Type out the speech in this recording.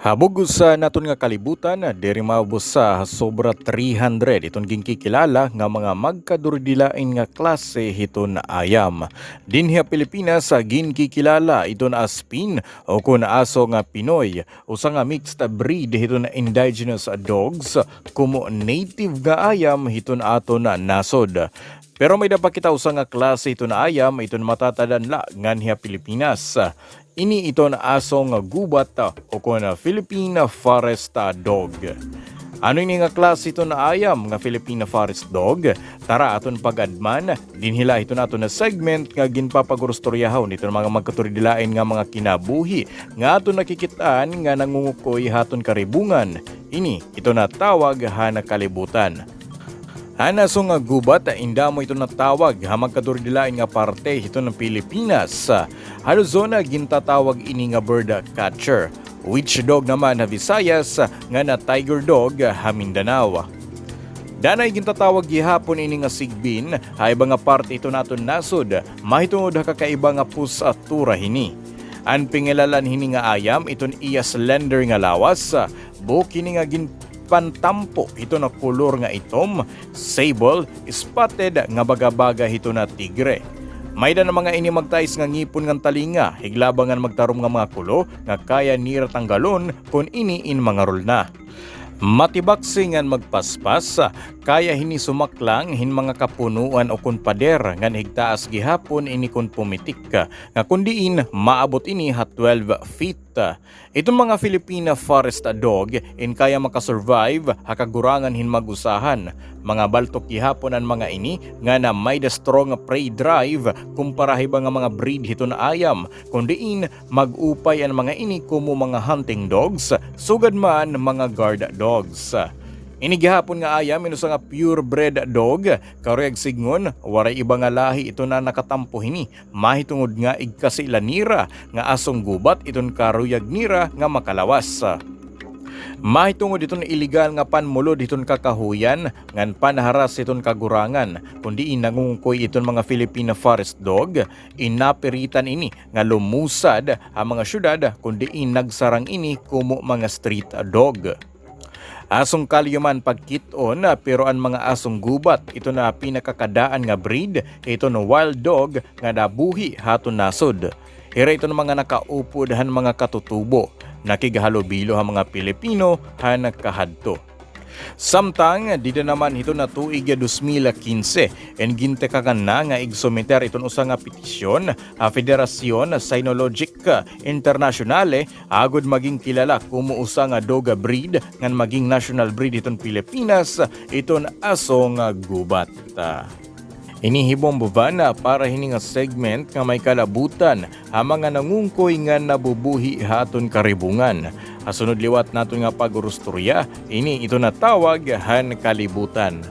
Habog sa naton nga kalibutan, diri maubos sa sobra 300 iton ginkikilala nga mga magkadurdilain nga klase hiton ayam. Dinhi Pilipinas sa ginkikilala iton as Pin o kun aso nga Pinoy, usa nga mixed breed hiton indigenous dogs, kumo native nga ayam hiton aton nasod. Pero may dapat kita usa nga klase ito na ayam, iton matatadanla nganhiya Pilipinas. Ini ito na aso nga gubat o kung Philippine Forest Dog. Ano ini nga klase ito na ayam nga Philippine Forest Dog? Tara aton pag-adman, dinhila ito nato na segment nga ginpapagurustoryahon ito mga magkaturidilain nga mga kinabuhi nga aton nakikitaan nga nangungukoy haton karibungan. Ini ito na tawag hana kalibutan. Anaso nga gubat, indamo ito natawag ha magkadurdilain nga parte ito ng Pilipinas. Haluzona gintatawag ini nga bird catcher. Which dog naman na Visayas nga na tiger dog ha Mindanao. Danay gintatawag gihapon ini nga sigbin ha iba nga parte ito naton nasod. Mahitungod ha kakaiba nga pusatura hini. Ang pingilalan hini nga ayam iton iya slender nga lawas. Kini nga pantampo ito na kulor nga itom, sable, spotted nga baga-baga ito na tigre. Mayda na mga ini magtais nga ngipon nga talinga, higlabangan magtarom nga mga kulo nga kaya nira tanggalon kung ini in mga rol na. Matibaksingan magpaspas, kaya hini sumaklang hin mga kapunuan o kun pader nga higtaas gihapon ini kun pumitik nga kundiin maabot ini ha 12 feet. Itong mga Filipina Forest Dog in kaya makasurvive hakagurangan hin magusahan. Mga baltok gihapon ang mga ini nga na may the strong prey drive kumpara hiba nga mga breed hito na ayam kundiin mag-upay ang mga ini kumo mga hunting dogs sugad man mga guard dogs. Ini gihapon nga ayam inusa nga purebred dog, kareg signgon, waray iba nga lahi ito na nakatampo hini, mahitungod nga igkasilanira nga asong gubat iton karuyag nira nga makalawas. Mahitungod iton iligal nga panmulod iton kakahuyan, ngan panharas iton kagurangan, kundi nangungukoy iton mga Filipina Forest Dog, inapiritan ini nga lumusad ang mga syudad, kundi nagsarang ini kumo mga street dog. Asong kalyuman pagkiton pero ang mga asong gubat ito na pinakakadaan nga breed ito no wild dog nga nabuhi haton nasod. Hira ito ng mga nakaupod han mga katutubo nakigahalobilo ang mga Pilipino han kahadto. Samtang dida naman ito na tuig 2015 en ginte na nga igsometer iton usa nga petisyon a Federasyon Cynologic Internationale agud maging kilala kumo usa nga dog breed ngan maging national breed iton Pilipinas iton aso nga gubat. Inihibong buvan para hini nga segment nga may kalabutan ang mga nangungkoy nga nabubuhi haton karibungan. Asunod liwat nato nga pagurusturya, ini ito na tawag han kalibutan.